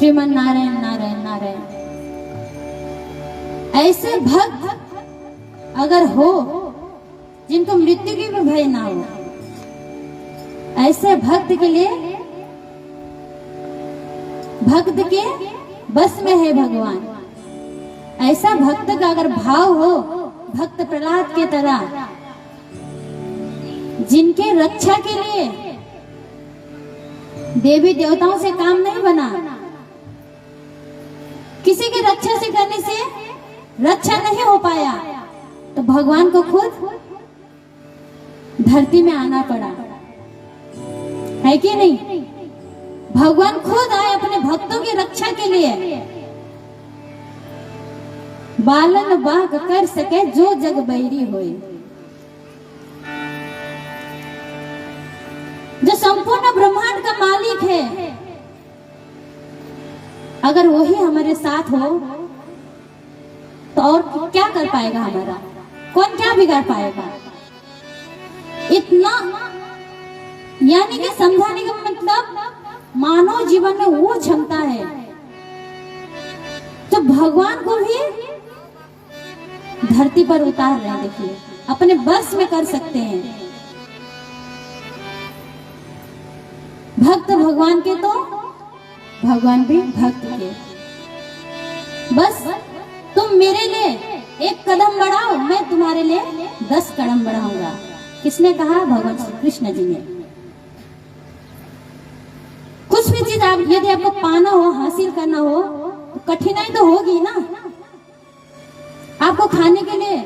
श्रीमन नारायण नारायण नारायण। ऐसे भक्त अगर हो जिनको मृत्यु की भी भय ना हो, ऐसे भक्त के लिए भक्त के बस में है भगवान। ऐसा भक्त का अगर भाव हो भक्त प्रहलाद के तरह, जिनके रक्षा के लिए देवी देवताओं से काम नहीं बना, किसी की रक्षा से करने से रक्षा नहीं हो पाया, तो भगवान को खुद धरती में आना पड़ा, है कि नहीं? भगवान खुद आए अपने भक्तों की रक्षा के लिए। बालन बाग कर सके जो जग बैरी होए, जो संपूर्ण ब्रह्मांड का मालिक है, अगर वही हमारे साथ हो तो और क्या कर पाएगा हमारा? कौन क्या बिगाड़ पाएगा? इतना यानी कि समझाने का मतलब मानव जीवन में वो क्षमता है तो भगवान को भी धरती पर उतार रहे हैं। देखिए अपने बस में कर सकते हैं। भक्त भगवान के तो भगवान भी भक्त के। बस तुम मेरे लिए एक कदम बढ़ाओ, मैं तुम्हारे लिए 10 कदम बढ़ाऊंगा। किसने कहा? भगवान श्री कृष्ण जी ने। कुछ भी चीज आप यदि आपको पाना हो, हासिल करना हो, तो कठिनाई तो होगी ना। आपको खाने के लिए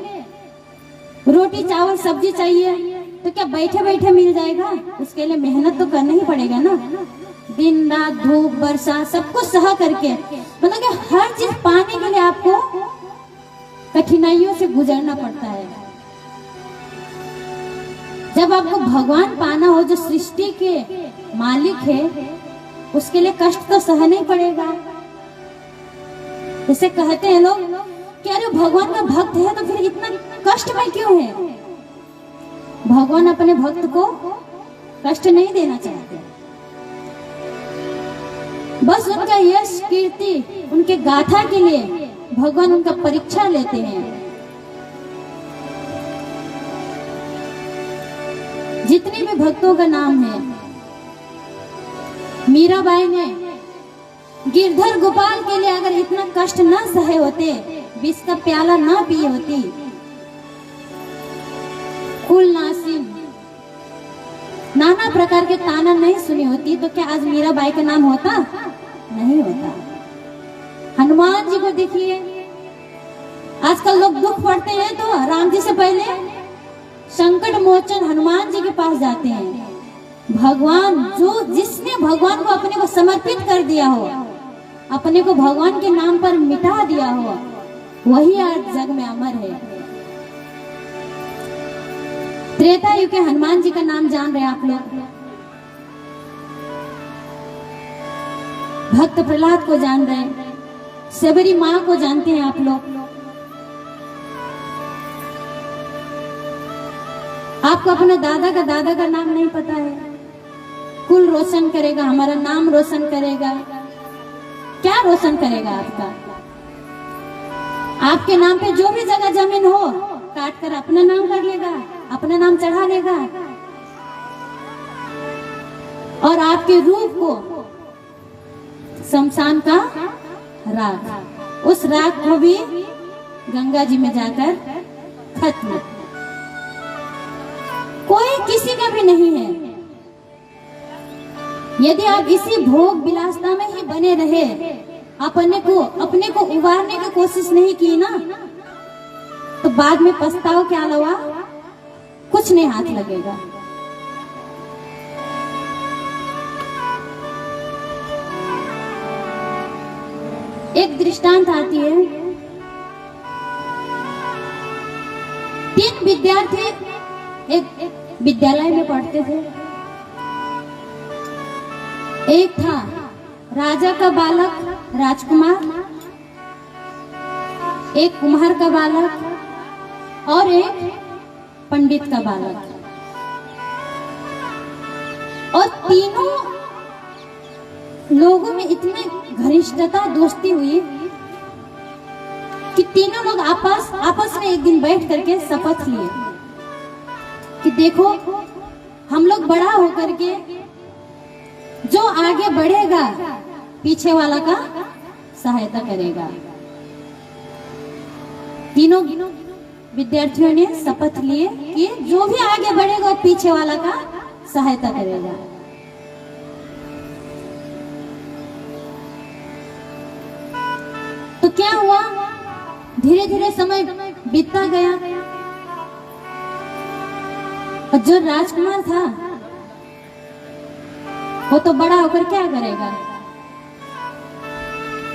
रोटी चावल सब्जी चाहिए तो क्या बैठे बैठे मिल जाएगा? उसके लिए मेहनत तो करना ही पड़ेगा ना। दिन रात धूप वर्षा सब कुछ सह करके, मतलब कि हर चीज पाने के लिए आपको कठिनाइयों से गुजरना पड़ता है। जब आपको भगवान पाना हो जो सृष्टि के मालिक है, उसके लिए कष्ट तो सहना ही पड़ेगा। जैसे कहते हैं लोग कि अरे भगवान का भक्त है तो फिर इतना कष्ट में क्यों है? भगवान अपने भक्त को कष्ट नहीं देना चाहते। बस उनका यश कीर्ति उनके गाथा के लिए भगवान उनका परीक्षा लेते हैं। जितने भी भक्तों का नाम है, मीराबाई ने गिरधर गोपाल के लिए अगर इतना कष्ट ना सहे होते, विष का प्याला ना पिए होती, कुल नासिन नाना प्रकार के ताना नहीं सुनी होती, तो क्या आज मीराबाई का नाम होता? नहीं होता। हनुमान जी को देखिए, आजकल लोग दुख पड़ते हैं तो राम जी से पहले संकट मोचन हनुमान जी के पास जाते हैं। भगवान जो जिसने भगवान को अपने को समर्पित कर दिया हो, अपने को भगवान के नाम पर मिटा दिया हो, वही आज जग में अमर है। त्रेता युग के हनुमान जी का नाम जान रहे हैं आप लोग? भक्त प्रहलाद को जान रहे हैं, सबरी माँ को जानते हैं आप लोग। आपको अपने दादा का नाम नहीं पता है? कुल रोशन करेगा, हमारा नाम रोशन करेगा। क्या रोशन करेगा आपका? आपके नाम पे जो भी जगह जमीन हो काट कर अपना नाम कर लेगा, अपना नाम चढ़ा लेगा, और आपके रूप को शमशान का राख, उस राख को भी गंगा जी में जाकर खत्म। कोई किसी का भी नहीं है। यदि आप इसी भोग विलासता में ही बने रहे, अपने को उबारने की कोशिश नहीं की ना, तो बाद में पछताओ के अलावा कुछ नहीं हाथ लगेगा। एक दृष्टांत आती है। 3 विद्यार्थी एक विद्यालय में पढ़ते थे। एक था राजा का बालक राजकुमार, एक कुम्हार का बालक और एक पंडित का बालक। और तीनों लोगों में इतने घनिष्ठता दोस्ती हुई कि तीनों लोग आपस में एक दिन बैठ करके शपथ लिए कि देखो हम लोग बड़ा होकर के जो आगे बढ़ेगा पीछे वाला का सहायता करेगा। तीनों विद्यार्थियों ने शपथ लिए कि जो भी आगे बढ़ेगा पीछे वाला का सहायता करेगा। तो क्या हुआ, धीरे धीरे समय बीतता गया और जो राजकुमार था वो तो बड़ा होकर क्या करेगा,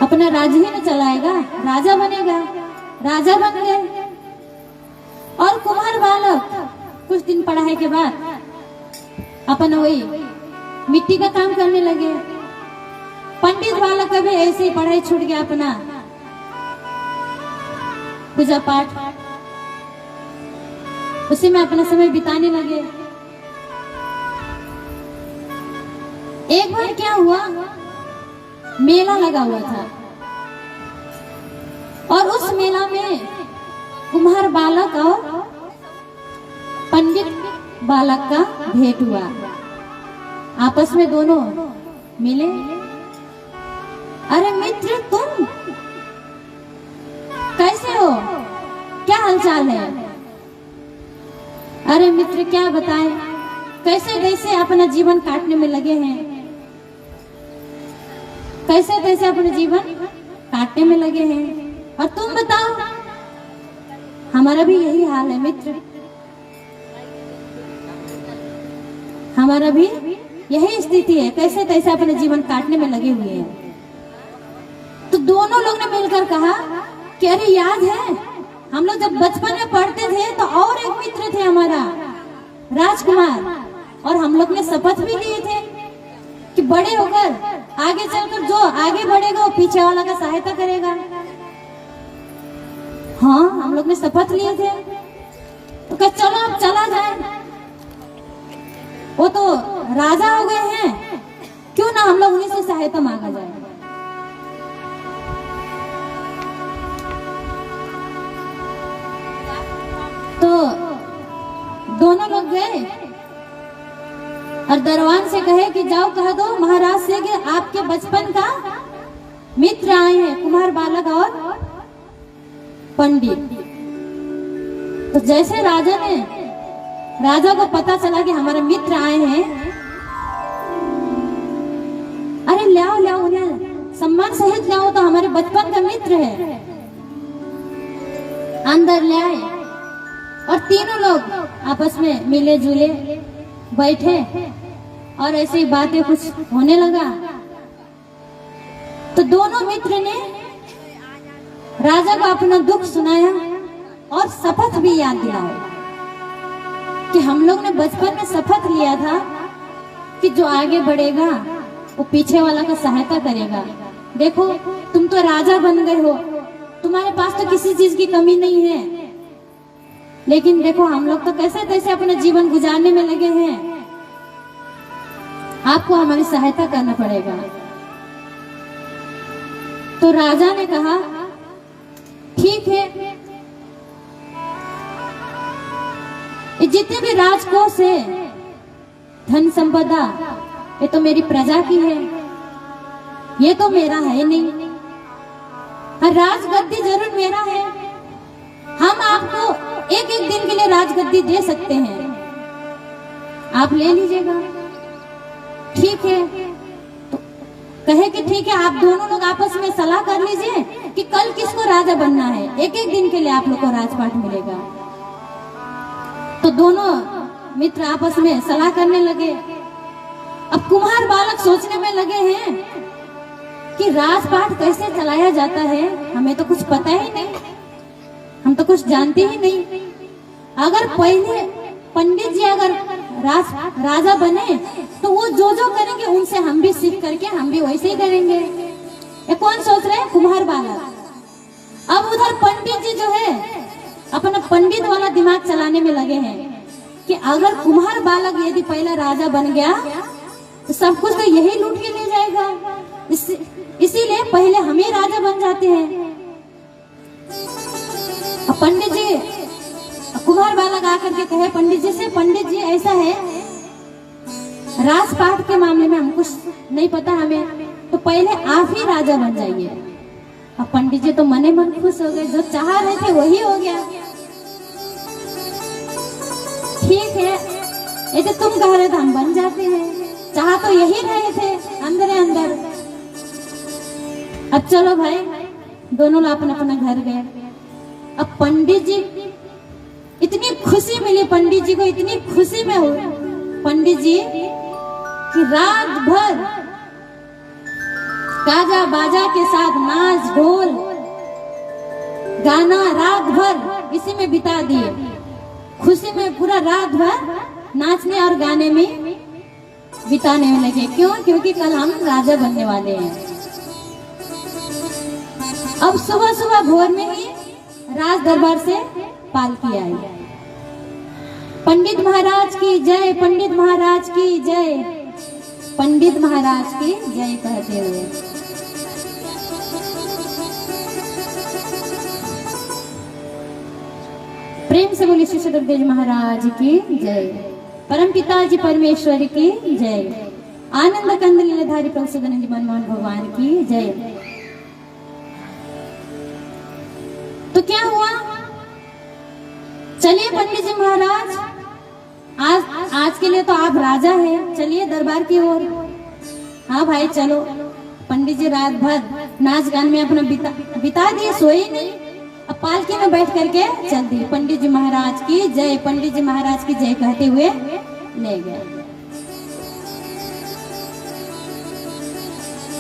अपना राज्य ही न चलाएगा, राजा बनेगा। राजा बन गए और कुमार बालक कुछ दिन पढ़ाई के बाद अपन वही मिट्टी का काम करने लगे। पंडित बालक का भी ऐसे ही पढ़ाई छूट गया, अपना पूजा पाठ उसी में अपना समय बिताने लगे। एक बार क्या हुआ, मेला लगा हुआ था और उस मेला में कुम्हार बालक और पंडित बालक का भेंट हुआ। आपस में दोनों मिले। अरे मित्र, तुम कैसे हो, क्या हालचाल है? अरे मित्र, क्या बताएं, कैसे कैसे अपना जीवन काटने में लगे हैं, कैसे कैसे अपना जीवन काटने में लगे हैं। और तुम बताओ, हमारा भी यही हाल है मित्र, हमारा भी यही स्थिति है, कैसे कैसे अपने जीवन काटने में लगे हुए हैं। तो दोनों लोग ने मिलकर कहा कि अरे याद है, हम लोग जब बचपन में पढ़ते थे तो और एक मित्र थे हमारा राजकुमार, और हम लोग ने शपथ भी लिए थे कि बड़े होकर आगे चलकर जो आगे बढ़ेगा वो पीछे वाला का सहायता करेगा। हाँ, हम लोग ने शपथ लिए थे। तो क्या चलो अब चला जाए, वो तो राजा हो गए हैं, क्यों ना हम लोग उन्हीं से सहायता मांगा जाए। तो दोनों लोग गए और दरबान से कहे कि जाओ कह दो महाराज से कि आपके बचपन का मित्र आए हैं, कुम्हार बालक और पंडित। तो जैसे राजा को पता चला कि हमारे मित्र आए हैं, अरे लाओ लाओ, उन्हें सम्मान सहित लाओ, तो हमारे बचपन का मित्र है। अंदर ले आए और तीनों लोग आपस में मिले जुले बैठे और ऐसे ही बातें कुछ होने लगा। तो दोनों मित्र ने राजा को अपना दुख सुनाया और शपथ भी याद दिलाया कि हम लोग ने बचपन में शपथ लिया था कि जो आगे बढ़ेगा वो पीछे वाला का सहायता करेगा। देखो, तुम तो राजा बन गए हो, तुम्हारे पास तो किसी चीज की कमी नहीं है, लेकिन देखो हम लोग तो कैसे कैसे अपना जीवन गुजारने में लगे हैं, आपको हमारी सहायता करना पड़ेगा। तो राजा ने कहा ठीक है, जितने भी राजकोष है, धन संपदा, ये तो मेरी प्रजा की है, ये तो मेरा है नहीं। राजगद्दी जरूर मेरा है, हम आपको एक एक दिन के लिए राजगद्दी दे सकते हैं, आप ले लीजिएगा। ठीक है, तो कहे कि ठीक है, आप दोनों लोग आपस में सलाह कर लीजिए कि कल किसको राजा बनना है, एक एक दिन के लिए आप लोग को राजपाट मिलेगा। तो दोनों मित्र आपस में सलाह करने लगे। अब कुम्हार बालक सोचने में लगे हैं कि राजपाट कैसे चलाया जाता है, हमें तो कुछ पता ही नहीं, हम तो कुछ जानते ही नहीं। अगर पहले पंडित जी अगर राजा बने तो वो जो जो करेंगे उनसे हम भी सीख करके हम भी वैसे ही करेंगे। ये कौन सोच रहे हैं? कुम्हार बालक। अब उधर पंडित जी जो है अपना पंडित वाला दिमाग चलाने में लगे हैं कि अगर कुम्हार बालक यदि पहला राजा बन गया तो सब कुछ तो यही लूट के ले जाएगा, इसीलिए पहले हम ही राजा बन जाते हैं। अब पंडित जी, कुम्हार बालक आकर के कहे पंडित जी से, पंडित जी ऐसा है राजपाट के मामले में हम कुछ नहीं पता हमें, तो पहले आप ही राजा बन जाइए। अब पंडित जी तो मने मन खुश हो गए, जो चाह रहे थे वही हो गया। ठीक है, ये तो तुम कह रहे थे हम बन जाते हैं, चाह तो यही रहे थे अंदर अंदर। अब चलो भाई, दोनों लोग अपना अपना घर गए। अब पंडित जी, इतनी खुशी मिली पंडित जी को, इतनी खुशी में हो पंडित जी कि रात भर गाजा बाजा के साथ नाच ढोल गाना रात भर इसी में बिता दिए। खुशी में पूरा रात भर नाचने और गाने में बिताने लगे। क्यों? क्योंकि कल हम राजा बनने वाले हैं। अब सुबह सुबह भोर में ही राज दरबार से पालकी आई। पंडित महाराज की जय, पंडित महाराज की जय, पंडित महाराज की जय कहते हुए प्रेम से बोली श्री सदगुरुदेव महाराज की जय, परम पिताजी परमेश्वर की जय, आनंद कंद लीलाधारी प्रभु सदानंद मनमोहन भगवान की जय। तो क्या हुआ? चलिए पंडित जी महाराज, आज के लिए तो आप राजा हैं, चलिए दरबार की ओर। हाँ भाई चलो। पंडित जी रात भर नाच गान में अपना बिता दिए, सोए नहीं। अब पालकी में बैठ करके चल दिए। पंडित जी महाराज की जय, पंडित जी महाराज की जय कहते हुए ले गए।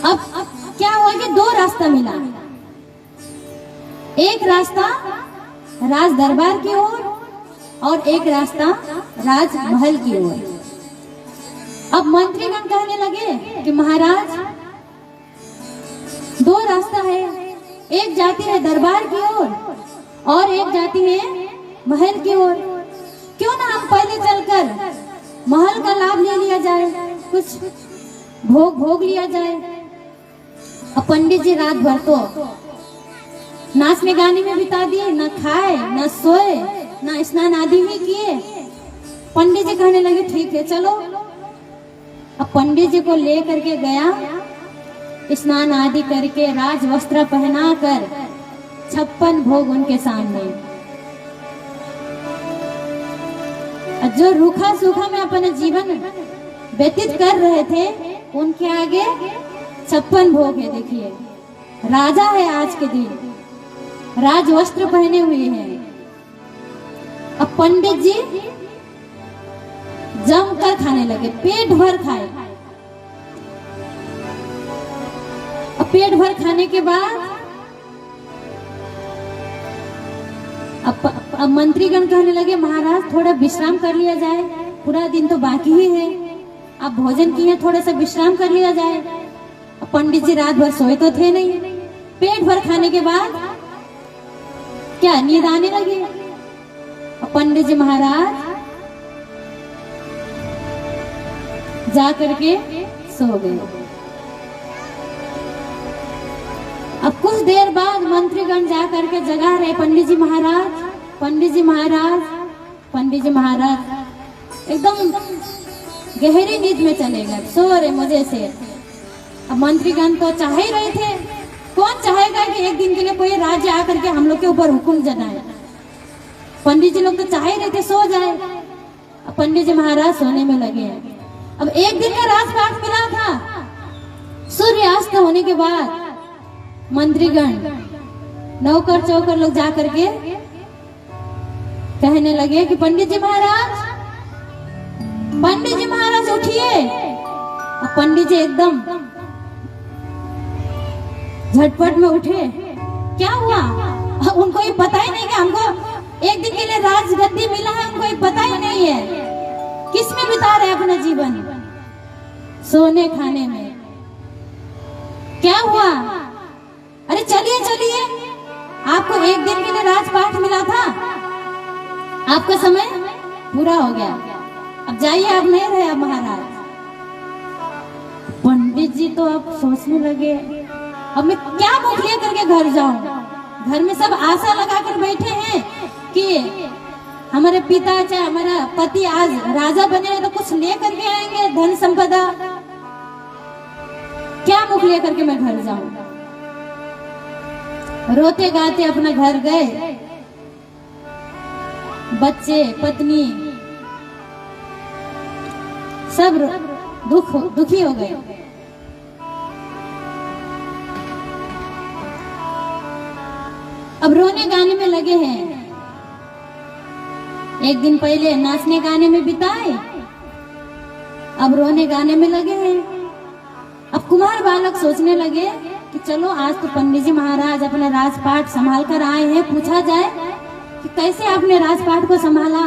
अब क्या हुआ कि दो रास्ता मिला। एक रास्ता राज दरबार की ओर और एक रास्ता राजमहल की ओर। अब मंत्रीगण कहने लगे कि महाराज दो रास्ता है, एक जाती है दरबार की ओर और एक जाती है महल की ओर। क्यों ना हम पहले चलकर महल का लाभ ले लिया जाए, कुछ भोग लिया जाए। अब पंडित जी रात भर तो नाचने गाने में बिता दिए, न खाए न सोए न स्नान आदि ही किए। पंडित जी कहने लगे ठीक है चलो। अब पंडित जी को ले करके गया, स्नान आदि करके राज वस्त्र पहना कर 56 भोग उनके सामने। जो रूखा सूखा में अपना जीवन व्यतीत कर रहे थे उनके आगे 56 भोग है। देखिए राजा है आज के दिन, राज वस्त्र पहने हुए हैं। अब पंडित जी जमकर खाने लगे, पेट भर खाए। अब पेट भर खाने के बाद अब मंत्रीगण कहने लगे महाराज थोड़ा विश्राम कर लिया जाए, पूरा दिन तो बाकी ही है, आप भोजन किए, थोड़ा सा विश्राम कर लिया जाए। अब पंडित जी रात भर सोए तो थे नहीं, पेट भर खाने के बाद क्या नींद आने लगी। पंडित जी महाराज जा करके सो गए। अब कुछ देर बाद मंत्रीगण जा करके जगा रहे पंडित जी महाराज, पंडित जी महाराज, पंडित जी महाराज एकदम गहरी नींद में चले गए, सो रहे मजे से। अब मंत्रीगण तो चाह ही रहे थे, कौन चाहेगा कि एक दिन के लिए कोई राज्य आकर के हम लोग के ऊपर हुक्म जनाए। पंडित जी लोग तो चाह ही रहे थे सो जाए। अब पंडित जी महाराज सोने में लगे। अब एक दिन का राजपाट मिला था, सूर्यास्त होने के बाद मंत्रीगण नौकर चौकर लोग जा करके कहने लगे कि पंडित जी महाराज, पंडित जी महाराज उठिए। अब पंडित जी एकदम झटपट में उठे। क्या हुआ? उनको ये पता ही नहीं कि हमको एक दिन के लिए राजगद्दी मिला है, उनको ये पता ही नहीं है किसमें बिता रहे अपना जीवन, सोने खाने में। क्या हुआ? अरे चलिए चलिए, आपको एक दिन के लिए राजपाट मिला था, आपका समय पूरा हो गया, अब जाइए, आप नहीं रहे अब महाराज। पंडित पंडित जी तो अब सोचने लगे, अब मैं क्या मुख ले करके घर जाऊं। घर में सब आशा लगा कर बैठे हैं कि हमारे पिता चाहे हमारा पति आज राजा बने तो कुछ ले करके आएंगे, धन संपदा। क्या मुख ले करके मैं घर जाऊं। रोते गाते अपना घर गए। बच्चे पत्नी सब दुखी हो गए। अब रोने गाने में लगे हैं। एक दिन पहले नाचने गाने में बिताए, अब रोने गाने में लगे हैं। अब कुमार बालक सोचने लगे कि चलो आज तो पंडित जी महाराज अपना राजपाट संभाल कर आए हैं, पूछा जाए कि कैसे आपने राजपाट को संभाला,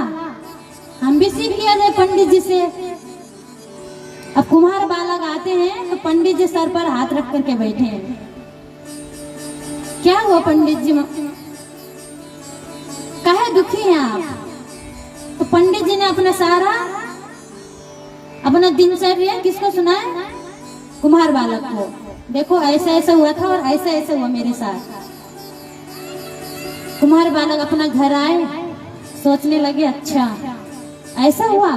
हम भी सीख लिया जाए पंडित जी से। अब कुमार बालक आते हैं तो पंडित जी सर पर हाथ रख करके बैठे हैं। क्या हुआ पंडित जी, काहे दुखी हैं आप? तो पंडित जी ने अपना सारा अपना दिनचर्या किसको सुनाया? कुम्हार बालक को। देखो ऐसा ऐसा हुआ था और ऐसा ऐसा हुआ मेरे साथ। कुम्हार बालक अपना घर आए, सोचने लगे अच्छा ऐसा हुआ,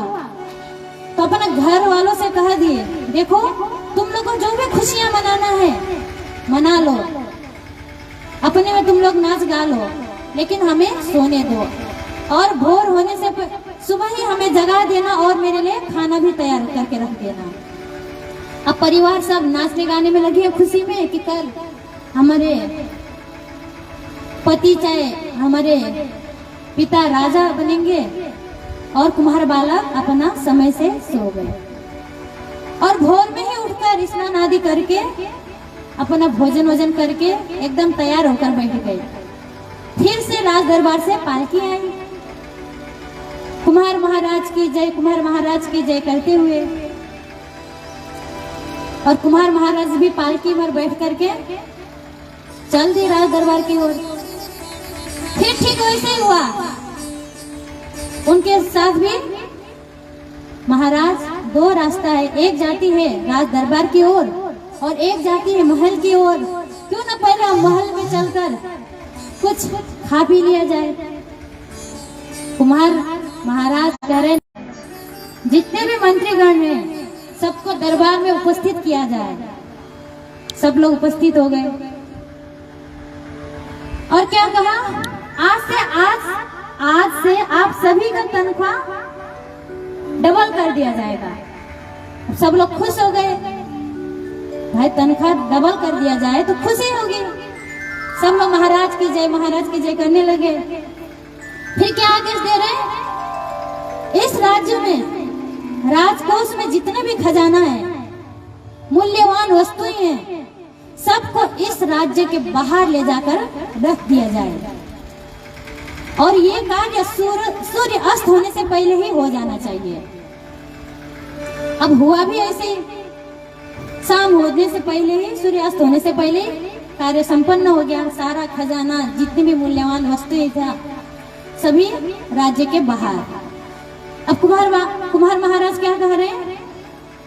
तो अपना घर वालों से कह दिए देखो तुम लोग को जो भी खुशियां मनाना है मना लो, अपने में तुम लोग नाच गा लो, लेकिन हमें सोने दो और भोर होने से सुबह ही हमें जगा देना और मेरे लिए खाना भी तैयार करके रख देना। अब परिवार सब नाचने गाने में लगे खुशी में कि कल हमारे पति चाहे हमारे पिता राजा बनेंगे। और कुम्हार बालक अपना समय से सो गए और भोर में ही उठकर स्नान आदि करके अपना भोजन वोजन करके एकदम तैयार होकर बैठ गए। फिर से राज दरबार से पालकी आई। कुम्हार महाराज की जय, कुम्हार महाराज की जय करते हुए और कुम्हार महाराज भी पालकी में बैठ करके चल दी राज दरबार की ओर। फिर ठीक वैसे ही हुआ, उनके साथ भी महाराज दो रास्ता है, एक जाती है राज दरबार की ओर और एक जाती है महल की ओर। क्यों ना पहले महल में चलकर कुछ खा पी लिया जाए। कुम्हार महाराज कह रहे जितने भी मंत्रीगण हैं सबको दरबार में उपस्थित किया जाए। सब लोग उपस्थित हो गए और क्या कहा, आज से आप सभी का तनख्वाह डबल कर दिया जाएगा। सब लोग खुश हो गए, भाई तनख्वाह डबल कर दिया जाए तो खुशी होगी। सब लोग महाराज की जय, महाराज की जय करने लगे। फिर क्या आदेश दे रहे हैं, इस राज्य में राजकोष में जितने भी खजाना है, मूल्यवान वस्तुएं हैं, सबको इस राज्य के बाहर ले जाकर रख दिया जाए और ये कार्य सूर्य अस्त होने से पहले ही हो जाना चाहिए। अब हुआ भी ऐसे, शाम होने से पहले ही, सूर्य अस्त होने से पहले कार्य संपन्न हो गया। सारा खजाना जितनी भी मूल्यवान वस्तुएं था सभी राज्य के बाहर। अब कुम्हार महाराज क्या कह रहे हैं,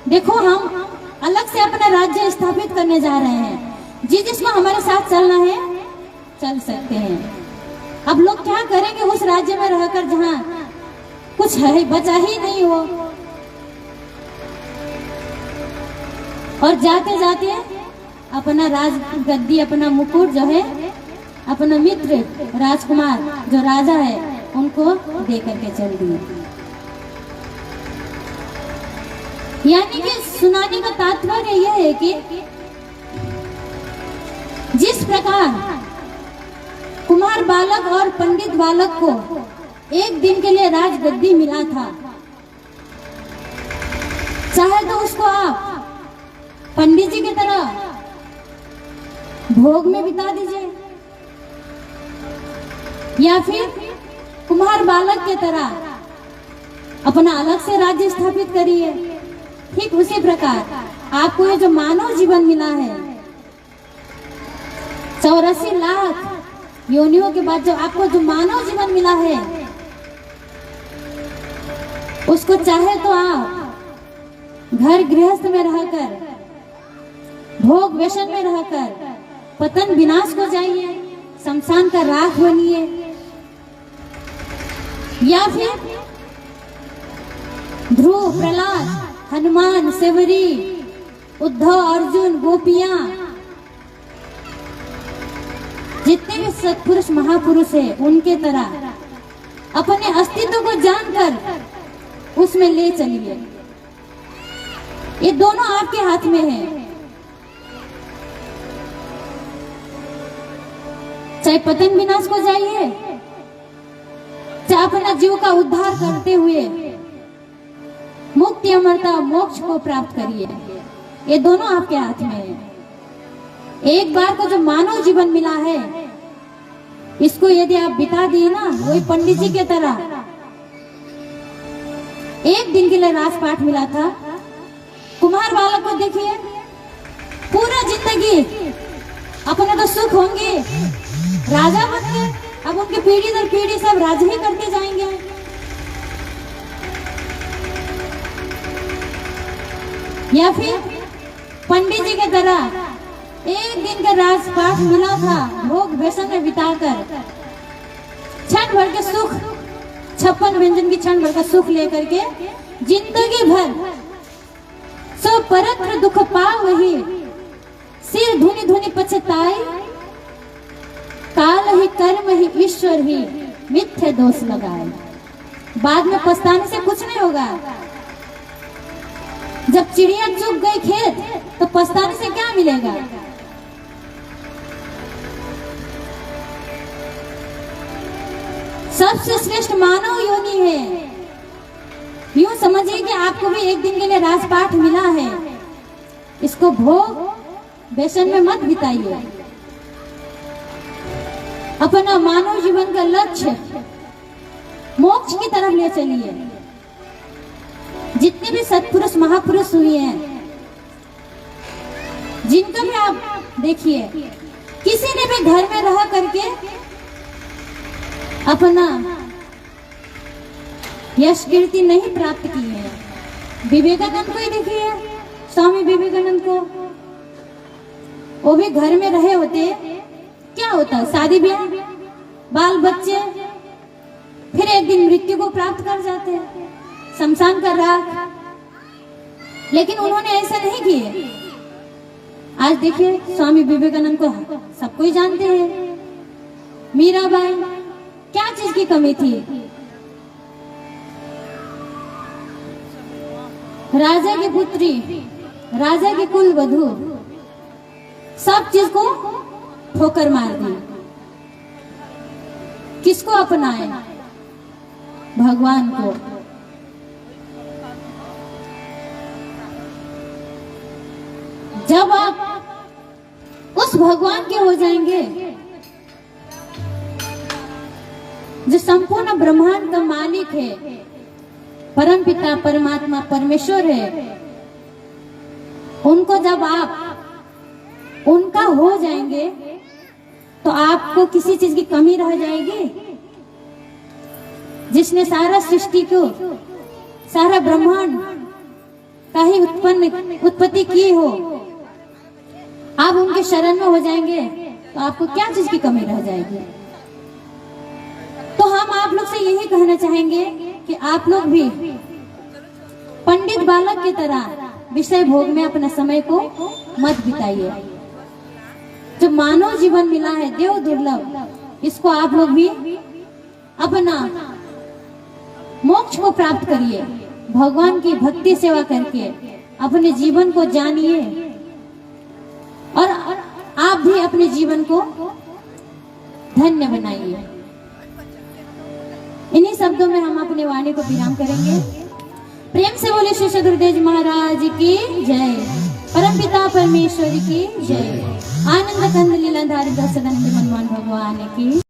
देखो हम अलग से अपना राज्य स्थापित करने जा रहे हैं, जिसमें हमारे साथ चलना है चल सकते हैं। अब लोग क्या करेंगे उस राज्य में रहकर जहाँ कुछ है बचा ही नहीं हो। और जाते जाते अपना राज गद्दी, अपना मुकुट जो है अपना मित्र राजकुमार जो राजा है उनको दे करके चल दिए। यानी कि सुनाने का तात्पर्य यह है कि जिस प्रकार कुम्हार बालक और पंडित बालक को एक दिन के लिए राजगद्दी मिला था, चाहे तो उसको आप पंडित जी की तरह भोग में बिता दीजिए या फिर कुम्हार बालक की तरह अपना अलग से राज्य स्थापित करिए। ठीक उसी प्रकार आपको ये जो मानव जीवन मिला है, 84 लाख योनियों के बाद जो आपको जो मानव जीवन मिला है, उसको चाहे तो आप घर गृहस्थ में रहकर भोग व्यसन में रहकर पतन विनाश को जाइए, शमशान का राख बनिए, या फिर ध्रुव, प्रहलाद, हनुमान, सेवरी, उद्धव, अर्जुन, गोपियां, जितने भी सत्पुरुष महापुरुष है उनके तरह अपने अस्तित्व को जानकर उसमें ले चलिए। ये दोनों आपके हाथ में है। चाहे पतन विनाश को जाइए, चाहे अपना जीव का उद्धार करते हुए मुक्ति, अमरता, मोक्ष को प्राप्त करिए। ये दोनों आपके हाथ में है। एक बार को जो मानव जीवन मिला है, इसको यदि आप बिता दिए ना, वही पंडित जी के तरह एक दिन के लिए राजपाठ मिला था। कुम्हार बालक को देखिए, पूरा जिंदगी अपने तो सुख होंगे, राजा बन गए, अब उनकी पीढ़ी दर पीढ़ी सब राज ही करते जाएंगे। या फिर पंडित जी की तरह एक दिन का राजपाठ मिला था, भोग व्यसन में बिताकर क्षण भर के सुख, 56 व्यंजन की क्षण भर का सुख लेकर के जिंदगी भर सो परत्र दुख पावहि, सिर धुनि धुनि पछताए, काल ही कर्म ही ईश्वर ही मिथ्य दोष लगाए। बाद में पछताने से कुछ नहीं होगा। जब चिड़िया चुग गई खेत तो पछताने से क्या मिलेगा? सबसे श्रेष्ठ मानव योनि है। यूं समझिए कि आपको भी एक दिन के लिए राजपाठ मिला है, इसको भोग व्यसन में मत बिताइए। अपना मानव जीवन का लक्ष्य मोक्ष की तरफ ले चलिए। जितने भी सत्पुरुष महापुरुष हुए हैं, जिनको भी आप देखिए, किसी ने भी घर में रह करके अपना यश कीर्ति नहीं प्राप्त की है। विवेकानंद को ही देखिए, स्वामी विवेकानंद को, वो भी घर में रहे होते, क्या होता? शादी ब्याह, बाल बच्चे, फिर एक दिन मृत्यु को प्राप्त कर जाते हैं, शमशान का राख। लेकिन उन्होंने ऐसा नहीं किए। आज देखिए, स्वामी विवेकानंद को सब कोई जानते हैं। मीराबाई, क्या चीज की कमी थी? राजा की पुत्री, राजा की कुल वधू, सब चीज को ठोकर मार दी। किसको अपनाए? भगवान को। जब आप उस भगवान के हो जाएंगे जो संपूर्ण ब्रह्मांड का मालिक है, परम पिता परमात्मा परमेश्वर है, उनको जब आप उनका हो जाएंगे तो आपको किसी चीज की कमी रह जाएगी? जिसने सारा सृष्टि को, सारा ब्रह्मांड का ही उत्पत्ति की हो, आप उनके शरण में हो जाएंगे तो आपको क्या चीज की कमी रह जाएगी? तो हम आप लोग से यही कहना चाहेंगे कि आप लोग भी पंडित बालक की तरह विषय भोग में अपना समय को मत बिताइए। जो मानव जीवन मिला है देव दुर्लभ, इसको आप लोग भी अपना मोक्ष को प्राप्त करिए। भगवान की भक्ति सेवा करके अपने जीवन को जानिए और आप भी अपने जीवन को धन्य बनाइए। इन्हीं शब्दों में हम अपने वाणी को विराम करेंगे। प्रेम से बोले श्री सदगुरुदेव महाराज की जय, परमपिता परमेश्वर की जय, आनंद कंद लीलाधारी दशरथ मनमोहन भगवान की।